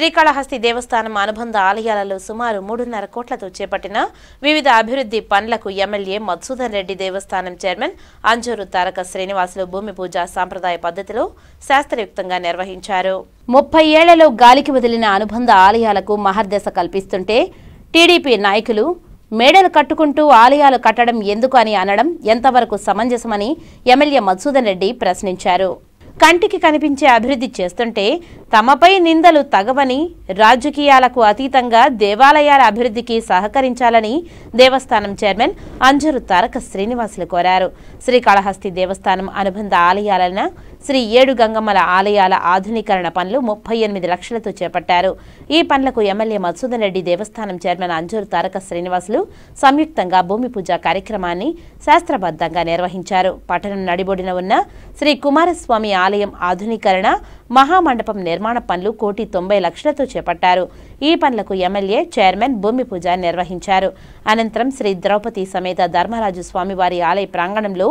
శ్రీకాళహస్తి దేవస్థానం అనుబంధ ఆలయాలలో సుమారు 3.5 కోట్లతో చేపట్టిన వివిధ అభివృద్ధి పనులకు ఎమ్మెల్యే మధుసూదన్ రెడ్డి దేవస్థానం చైర్మన్ అంజూరు తారక శ్రీనివాసులు భూమి పూజ సాంప్రదాయ పద్ధతిలో శాస్త్రయుక్తంగా నిర్వహించారు. 30 ఏళ్లలో గాలికి వదిలిన అనుబంధ ఆలయాలకు మహర్దశ కల్పిస్తుంటే టీడీపీ నాయకులు మేడలు కట్టుకుంటూ ఆలయాలు కట్టడం ఎందుకు అని అనడం ఎంతవరకు సమంజసమని ఎమ్మెల్యే మధుసూదన్ రెడ్డి ప్రశ్నించారు. కంటికి కనిపించే అభివృద్ధి చేస్తుంటే తమపై నిందలు తగవని, రాజకీయాలకు అతీతంగా దేవాలయాల అభివృద్ధికి సహకరించాలని దేవస్థానం చైర్మన్ అంజూరు తారక శ్రీనివాసులు కోరారు. శ్రీకాళహస్తి దేవస్థానం అనుబంధ ఆలయాలైన శ్రీ ఏడు గంగమ్మల ఆలయాల ఆధునీకరణ పనులు 38 లక్షలతో చేపట్టారు. ఈ పనులకు ఎమ్మెల్యే మధుసూదన్ రెడ్డి దేవస్థానం చైర్మన్ అంజూరు తారక శ్రీనివాసులు సంయుక్తంగా భూమి పూజ కార్యక్రమాన్ని శాస్త్రబద్ధంగా నిర్వహించారు. పట్టణం నడిబొడిన ఉన్న శ్రీ కుమారస్వామి ఆలయం ఆధునీకరణ, మహామండపం నిర్మాణ పనులు 1,90 లక్షలతో చేపట్టారు. ఈ పనులకు ఎమ్మెల్యే చైర్మన్ భూమి పూజ నిర్వహించారు. అనంతరం శ్రీ ద్రౌపది సమేత ధర్మరాజు స్వామివారి ఆలయ ప్రాంగణంలో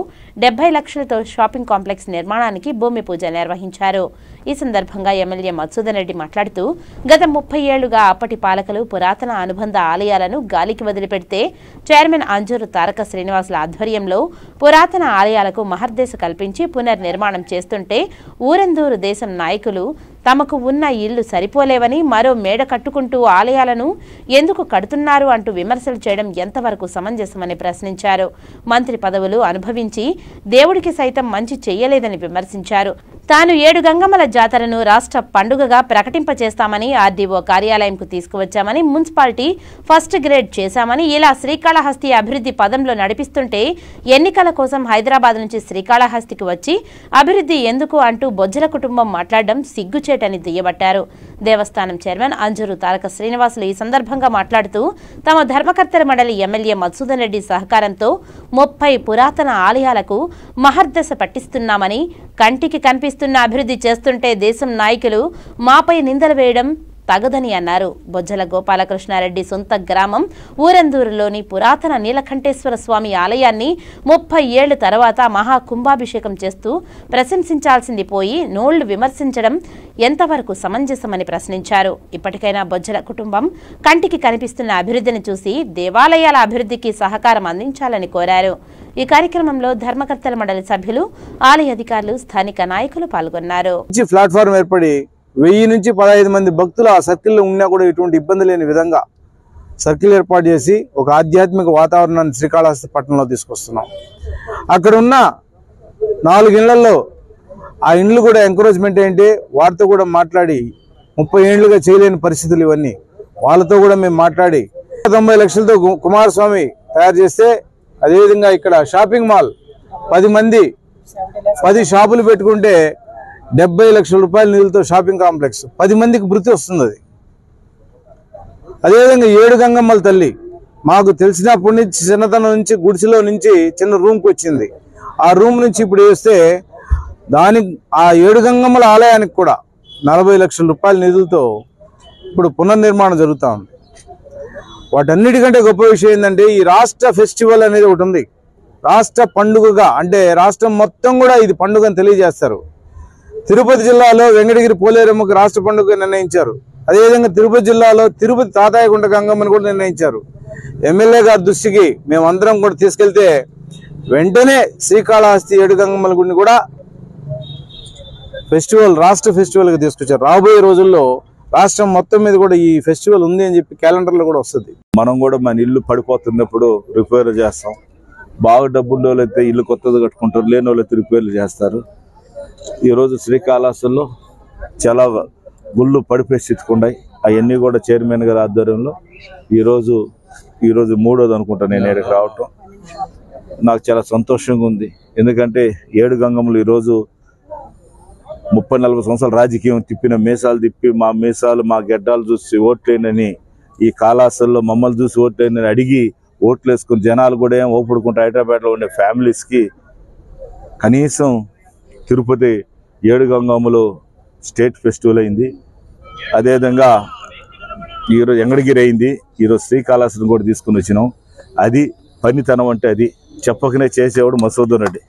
70 లక్షలతో షాపింగ్ కాంప్లెక్స్ నిర్మాణానికి భూమి పూజ నిర్వహించారు. ఈ సందర్భంగా ఎమ్మెల్యే మధుసూదన్ రెడ్డి మాట్లాడుతూ గత 30 ఏళ్లుగా అప్పటి పాలకులు పురాతన అనుబంధ ఆలయాలను గాలికి వదిలిపెడితే చైర్మన్ అంజూరు తారక శ్రీనివాసుల ఆధ్వర్యంలో పురాతన ఆలయాలకు మహర్దశ కల్పించి పునర్నిర్మాణం చేస్తుంటే ఊరందూరు దేశం నాయకులు తమకు ఉన్న ఇళ్లు సరిపోలేవని మరో మేడ కట్టుకుంటూ ఆలయాలను ఎందుకు కడుతున్నారు అంటూ విమర్శలు చేయడం ఎంతవరకు సమంజసమని ప్రశ్నించారు. మంత్రి పదవులు అనుభవించి దేవుడికి సైతం మంచి చెయ్యలేదని విమర్శించారు. తాను ఏడు గంగమ్మల జాతరను రాష్ట్ర పండుగగా ప్రకటింపచేస్తామని, ఆర్డీఓ కార్యాలయంకు తీసుకువచ్చామని, మున్సిపాలిటీ ఫస్ట్ గ్రేడ్ చేశామని, ఇలా శ్రీకాళహస్తి అభివృద్ధి పదంలో నడిపిస్తుంటే ఎన్నికల కోసం హైదరాబాద్ నుంచి శ్రీకాళహస్తికి వచ్చి అభివృద్ధి ఎందుకు అంటూ బొజ్జల కుటుంబం మాట్లాడడం సిగ్గుచేటని దుయ్యబట్టారు. దేవస్థానం చైర్మన్ అంజూరు తారక శ్రీనివాసులు ఈ సందర్భంగా మాట్లాడుతూ తమ ధర్మకర్తల మండలి ఎమ్మెల్యే మధుసూదన్ రెడ్డి సహకారంతో 30 పురాతన ఆలయాలకు మహర్దశ పట్టిస్తున్నామని, కంటికి కనిపిస్తున్న అభివృద్ధి చేస్తుంటే దేశం నాయకులు మాపై నిందలు వేయడం తగదని అన్నారు. బొజ్జల గోపాలకృష్ణారెడ్డి సొంత గ్రామం ఊరందూరులోని పురాతన నీలకంఠేశ్వర స్వామి ఆలయాన్ని 30 ఏళ్ల తర్వాత మహాకుంభాభిషేకం చేస్తూ ప్రశంసించాల్సింది పోయి నోళ్లు విమర్శించడం ఎంతవరకు సమంజసమని ప్రశ్నించారు. ఇప్పటికైనా బొజ్జల కుటుంబం కంటికి కనిపిస్తున్న అభివృద్ధిని చూసి దేవాలయాల అభివృద్ధికి సహకారం అందించాలని కోరారు. ఈ కార్యక్రమంలో ధర్మకర్తల మండలి సభ్యులు, ఆలయ అధికారులు, స్థానిక నాయకులు పాల్గొన్నారు. ప్లాట్ఫామ్ ఏర్పడి 1000 నుంచి 15 మంది భక్తులు ఆ సర్కిల్లో ఉన్నా కూడా ఎటువంటి ఇబ్బంది లేని విధంగా సర్కిల్ ఏర్పాటు చేసి ఒక ఆధ్యాత్మిక వాతావరణాన్ని శ్రీకాళహస్తి పట్టణంలో తీసుకొస్తున్నాం. అక్కడ ఉన్న 4 ఇళ్లలో ఆ ఇండ్లు కూడా ఎంకరేజ్మెంట్ ఏంటి, వారితో కూడా మాట్లాడి 30 ఏళ్లుగా చేయలేని పరిస్థితులు ఇవన్నీ, వాళ్ళతో కూడా మేము మాట్లాడి 90 లక్షలతో కుమారస్వామి తయారు చేస్తే, అదేవిధంగా ఇక్కడ షాపింగ్ మాల్ 10 షాపులు పెట్టుకుంటే 70 లక్షల రూపాయల నిధులతో షాపింగ్ కాంప్లెక్స్ 10 మందికి వృత్తి వస్తుంది. అదేవిధంగా ఏడు గంగమ్మల తల్లి మాకు తెలిసినప్పటి నుంచి చిన్నతనం నుంచి గుడిసెలో నుంచి చిన్న రూమ్కి వచ్చింది. ఆ రూమ్ నుంచి ఇప్పుడు వేస్తే ఆ ఏడు గంగమ్మల ఆలయానికి కూడా 40 లక్షల రూపాయల నిధులతో ఇప్పుడు పునర్నిర్మాణం జరుగుతూ ఉంది. వాటన్నిటికంటే గొప్ప విషయం ఏంటంటే ఈ రాష్ట్ర ఫెస్టివల్ అనేది ఒకటి ఉంది. రాష్ట్ర పండుగగా, అంటే రాష్ట్రం మొత్తం కూడా ఇది పండుగను తెలియజేస్తారు. తిరుపతి జిల్లాలో వెంకటగిరి పోలేరమ్మకు రాష్ట్ర పండుగ నిర్ణయించారు. అదేవిధంగా తిరుపతి జిల్లాలో తిరుపతి తాతాయగుంట గంగమ్మని కూడా నిర్ణయించారు. ఎమ్మెల్యే గారి దృష్టికి మేమందరం కూడా తీసుకెళ్తే వెంటనే శ్రీకాళహస్తి ఏడు గంగమ్మల గుడిని కూడా ఫెస్టివల్, రాష్ట్ర ఫెస్టివల్గా తీసుకొచ్చారు. రాబోయే రోజుల్లో రాష్ట్రం మొత్తం మీద కూడా ఈ ఫెస్టివల్ ఉంది అని చెప్పి క్యాలెండర్లో కూడా వస్తుంది. మనం కూడా మన ఇల్లు పడిపోతున్నప్పుడు రిపేర్ చేస్తాం. బాగా డబ్బున్న వాళ్ళు అయితే ఇల్లు కొత్తది కట్టుకుంటారు, లేని వాళ్ళు అయితే రిపేర్లు చేస్తారు. ఈరోజు శ్రీకాళహస్తిలో చాలా గుళ్ళు పడిపోయి స్థితికున్నాయి. అవన్నీ కూడా చైర్మన్ గారి ఆధ్వర్యంలో ఈరోజు 3వది అనుకుంటా నేను ఇక్కడికి రావటం. నాకు చాలా సంతోషంగా ఉంది. ఎందుకంటే ఏడు గంగమ్మలు ఈరోజు 30-40 సంవత్సరాలు రాజకీయం తిప్పిన మీసాలు తిప్పి మా మీసాలు మా గెడ్డాలు చూసి ఓట్లేనని, ఈ కాళహస్తిలో మమ్మల్ని చూసి ఓట్లేనని అడిగి ఓట్లు వేసుకుని జనాలు కూడా ఏం ఓపుడుకుంటూ హైదరాబాద్లో ఉండే ఫ్యామిలీస్కి కనీసం తిరుపతి ఏడు గంగమ్మలు స్టేట్ ఫెస్టివల్ అయింది. అదేవిధంగా ఈరోజు వెంకటగిరి అయింది. ఈరోజు శ్రీకాళహస్తిని కూడా తీసుకుని వచ్చినాం. అది పనితనం అంటే అది చెప్పకనే చేసేవాడు మధుసూదన్ రెడ్డి.